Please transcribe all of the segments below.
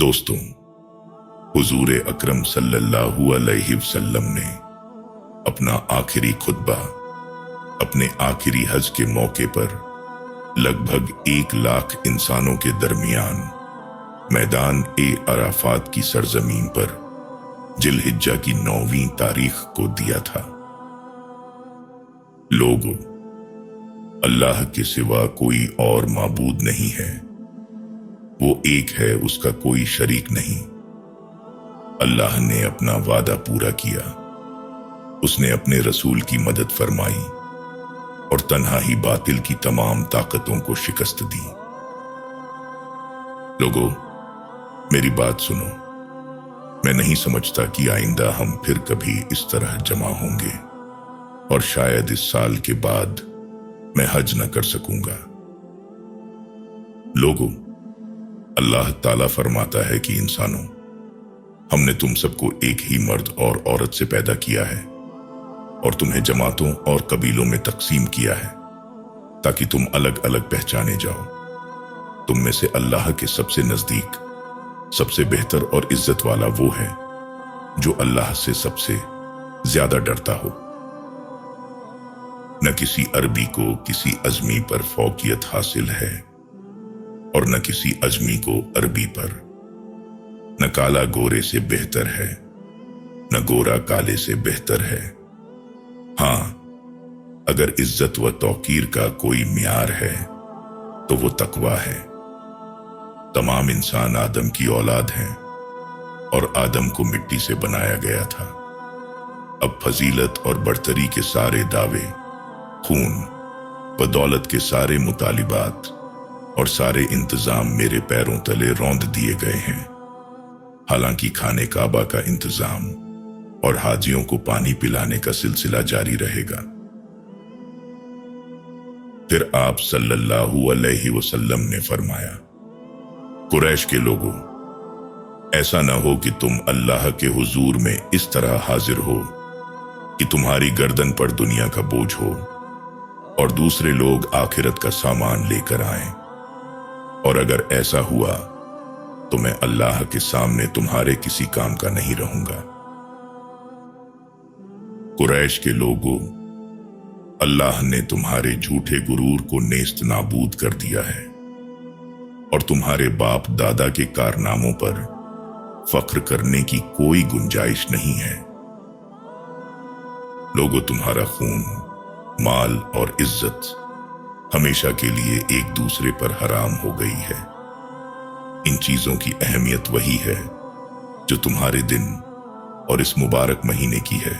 दोस्तों, हुजूर अकरम सल्लल्लाहु अलैहि वसल्लम ने अपना आखिरी खुतबा अपने आखिरी हज के मौके पर लगभग 1 लाख इंसानों के दरमियान मैदान अराफात की सरजमीन पर जिलहिज्जा की 9वीं तारीख को दिया था। लोगों, अल्लाह के सिवा कोई और माबूद नहीं है। वो एक है, उसका कोई शरीक नहीं। अल्लाह ने अपना वादा पूरा किया। उसने अपने रसूल की मदद फरमाई और तन्हा ही बातिल की तमाम ताकतों को शिकस्त दी। लोगों, मेरी बात सुनो। मैं नहीं समझता कि आइंदा हम फिर कभी इस तरह जमा होंगे और शायद इस साल के बाद मैं हज न कर सकूंगा। लोगों, अल्लाह ताला फरमाता है कि इंसानों, हमने तुम सबको एक ही मर्द और औरत से पैदा किया है और तुम्हें जमातों और कबीलों में तकसीम किया है ताकि तुम अलग अलग पहचाने जाओ। तुम में से अल्लाह के सबसे नजदीक, सबसे बेहतर और इज्जत वाला वो है जो अल्लाह से सबसे ज्यादा डरता हो। न किसी अरबी को किसी अजमी पर फौकियत हासिल है और न किसी अजमी को अरबी पर। न काला गोरे से बेहतर है, न गोरा काले से बेहतर है। हां, अगर इज्जत व तौकीर का कोई मियार है तो वो तकवा है। तमाम इंसान आदम की औलाद हैं और आदम को मिट्टी से बनाया गया था। अब फजीलत और बरतरी के सारे दावे, खून व दौलत के सारे मुतालिबात और सारे इंतजाम मेरे पैरों तले रौंद दिए गए हैं। हालांकि खाने काबा का इंतजाम और हाजियों को पानी पिलाने का सिलसिला जारी रहेगा। फिर आप सल्लल्लाहु अलैहि वसल्लम ने फरमाया, कुरैश के लोगों, ऐसा न हो कि तुम अल्लाह के हुजूर में इस तरह हाजिर हो कि तुम्हारी गर्दन पर दुनिया का बोझ हो और दूसरे लोग आखिरत का सामान लेकर आएं। और अगर ऐसा हुआ तो मैं अल्लाह के सामने तुम्हारे किसी काम का नहीं रहूंगा। कुरैश के लोगों, अल्लाह ने तुम्हारे झूठे गुरूर को नेस्त नाबूद कर दिया है और तुम्हारे बाप दादा के कारनामों पर फख्र करने की कोई गुंजाइश नहीं है। लोगों, तुम्हारा खून, माल और इज्जत हमेशा के लिए एक दूसरे पर हराम हो गई है। इन चीजों की अहमियत वही है जो तुम्हारे दिन और इस मुबारक महीने की है।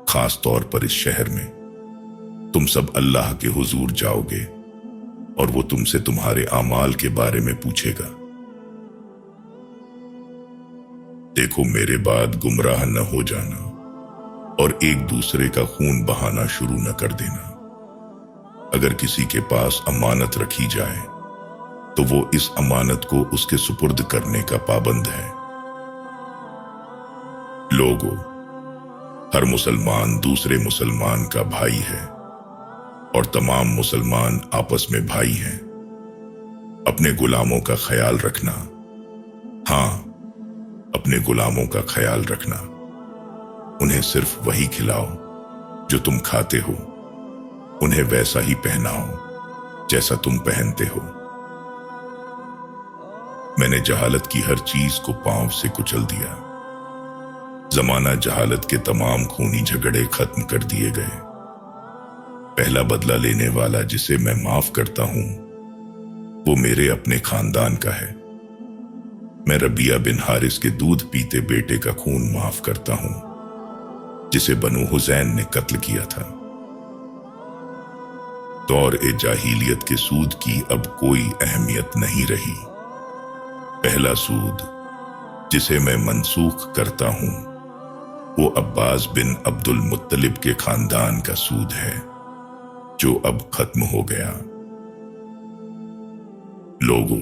खास तौर पर इस शहर में तुम सब अल्लाह के हुजूर जाओगे और वो तुमसे तुम्हारे आमाल के बारे में पूछेगा। देखो, मेरे बाद गुमराह न हो जाना और एक दूसरे का खून बहाना शुरू न कर देना। अगर किसी के पास अमानत रखी जाए तो वो इस अमानत को उसके सुपुर्द करने का पाबंद है। लोगों, हर मुसलमान दूसरे मुसलमान का भाई है और तमाम मुसलमान आपस में भाई हैं। अपने गुलामों का ख्याल रखना। हां, अपने गुलामों का ख्याल रखना। उन्हें सिर्फ वही खिलाओ जो तुम खाते हो। उन्हें वैसा ही पहनाओ जैसा तुम पहनते हो। मैंने जहालत की हर चीज को पांव से कुचल दिया। जमाना जहालत के तमाम खूनी झगड़े खत्म कर दिए गए। पहला बदला लेने वाला जिसे मैं माफ करता हूं वो मेरे अपने खानदान का है। मैं रबिया बिन हारिस के दूध पीते बेटे का खून माफ करता हूं जिसे बनु हुसैन ने कत्ल किया था। दौर-ए-जाहिलियत के सूद की अब कोई अहमियत नहीं रही। पहला सूद जिसे मैं मनसूख करता हूं वो अब्बास बिन अब्दुल मुत्तलिब के खानदान का सूद है जो अब खत्म हो गया। लोगों,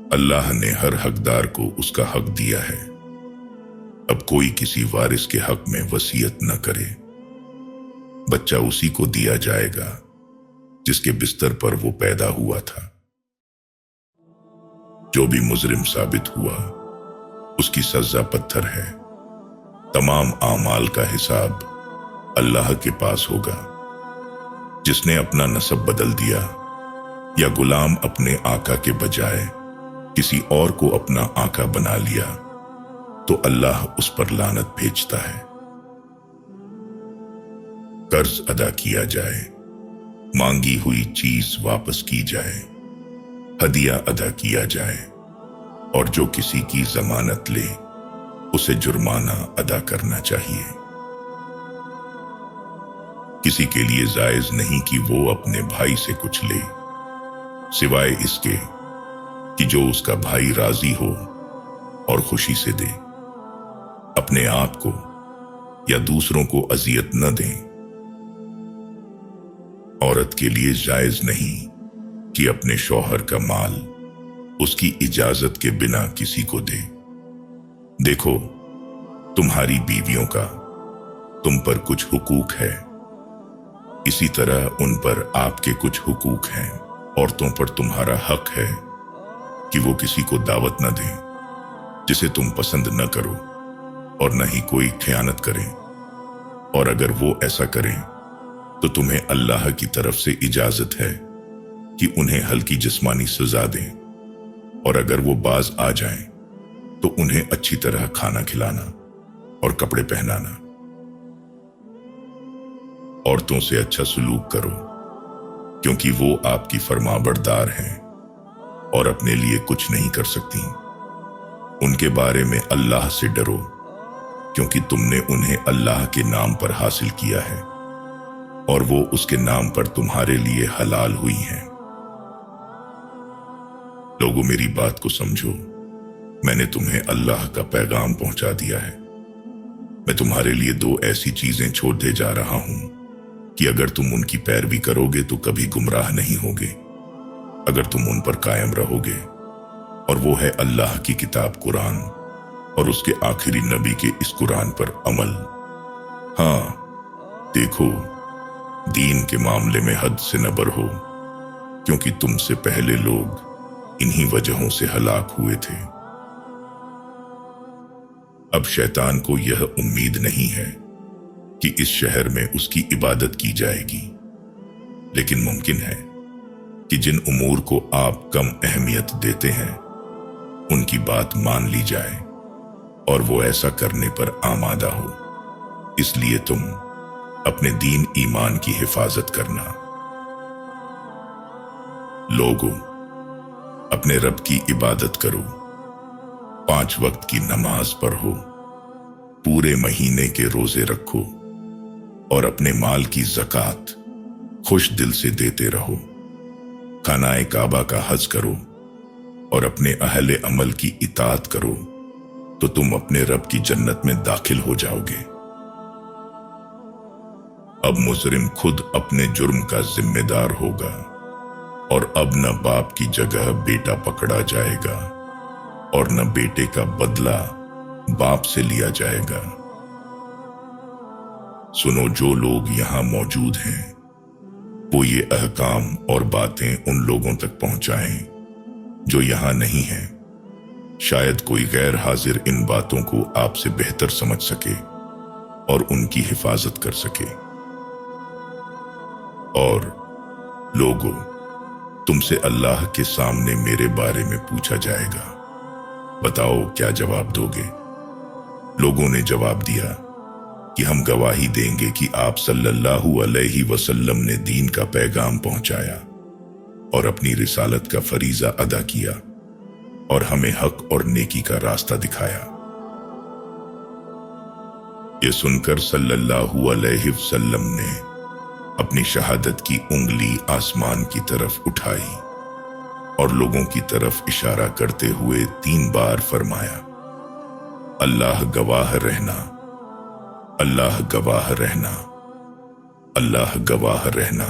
अल्लाह ने हर हकदार को उसका हक दिया है। अब कोई किसी वारिस के हक में वसीयत न करे। बच्चा उसी को दिया जाएगा जिसके बिस्तर पर वो पैदा हुआ था। जो भी मुजरिम साबित हुआ उसकी सजा पत्थर है। तमाम आमाल का हिसाब अल्लाह के पास होगा। जिसने अपना नसब बदल दिया या गुलाम अपने आका के बजाय किसी और को अपना आका बना लिया तो अल्लाह उस पर लानत भेजता है। कर्ज अदा किया जाए, मांगी हुई चीज वापस की जाए, हदिया अदा किया जाए और जो किसी की जमानत ले उसे जुर्माना अदा करना चाहिए। किसी के लिए जायज नहीं कि वो अपने भाई से कुछ ले सिवाय इसके कि जो उसका भाई राजी हो और खुशी से दे। अपने आप को या दूसरों को अजियत न दें। औरत के लिए जायज नहीं कि अपने शौहर का माल उसकी इजाजत के बिना किसी को दे। देखो, तुम्हारी बीवियों का तुम पर कुछ हुकूक है, इसी तरह उन पर आपके कुछ हुकूक हैं। औरतों पर तुम्हारा हक है कि वो किसी को दावत न दें जिसे तुम पसंद न करो और न ही कोई खयानत करें, और अगर वो ऐसा करें तो तुम्हें अल्लाह की तरफ से इजाजत है कि उन्हें हल्की जिस्मानी सजा दें, और अगर वो बाज आ जाएं तो उन्हें अच्छी तरह खाना खिलाना और कपड़े पहनाना। औरतों से अच्छा सलूक करो क्योंकि वो आपकी फरमाबरदार हैं और अपने लिए कुछ नहीं कर सकती। उनके बारे में अल्लाह से डरो क्योंकि तुमने उन्हें अल्लाह के नाम पर हासिल किया है और वो उसके नाम पर तुम्हारे लिए हलाल हुई हैं। लोगों, मेरी बात को समझो। मैंने तुम्हें अल्लाह का पैगाम पहुंचा दिया है। मैं तुम्हारे लिए दो ऐसी चीजें छोड़ दे जा रहा हूं कि अगर तुम उनकी पैरवी करोगे तो कभी गुमराह नहीं होगे अगर तुम उन पर कायम रहोगे। और वो है अल्लाह की किताब कुरान और उसके आखिरी नबी के इस कुरान पर अमल। हाँ, देखो, दीन के मामले में हद से न बढ़ो क्योंकि तुमसे पहले लोग इन्हीं वजहों से हलाक हुए थे। अब शैतान को यह उम्मीद नहीं है कि इस शहर में उसकी इबादत की जाएगी, लेकिन मुमकिन है कि जिन उमूर को आप कम अहमियत देते हैं उनकी बात मान ली जाए और वो ऐसा करने पर आमादा हो। इसलिए तुम अपने दीन ईमान की हिफाजत करना। लोगों, अपने रब की इबादत करो, 5 वक्त की नमाज पढ़ो, पूरे महीने के रोजे रखो और अपने माल की ज़कात खुश दिल से देते रहो। खानाए काबा का हज करो और अपने अहले अमल की इताअत करो तो तुम अपने रब की जन्नत में दाखिल हो जाओगे। अब मुजरिम खुद अपने जुर्म का जिम्मेदार होगा और अब न बाप की जगह बेटा पकड़ा जाएगा और न बेटे का बदला बाप से लिया जाएगा। सुनो, जो लोग यहां मौजूद हैं वो ये अहकाम और बातें उन लोगों तक पहुंचाएं जो यहां नहीं हैं। शायद कोई गैर हाजिर इन बातों को आपसे बेहतर समझ सके और उनकी हिफाजत कर सके। और लोगों, तुमसे अल्लाह के सामने मेरे बारे में पूछा जाएगा, बताओ क्या जवाब दोगे? लोगों ने जवाब दिया कि हम गवाही देंगे कि आप सल्लल्लाहु अलैहि वसल्लम ने दीन का पैगाम पहुंचाया और अपनी रिसालत का फरीजा अदा किया और हमें हक और नेकी का रास्ता दिखाया। ये सुनकर सल्लल्लाहु अलैहि वसल्लम ने अपनी शहादत की उंगली आसमान की तरफ उठाई और लोगों की तरफ इशारा करते हुए 3 बार फरमाया, अल्लाह गवाह रहना, अल्लाह गवाह रहना, अल्लाह गवाह रहना।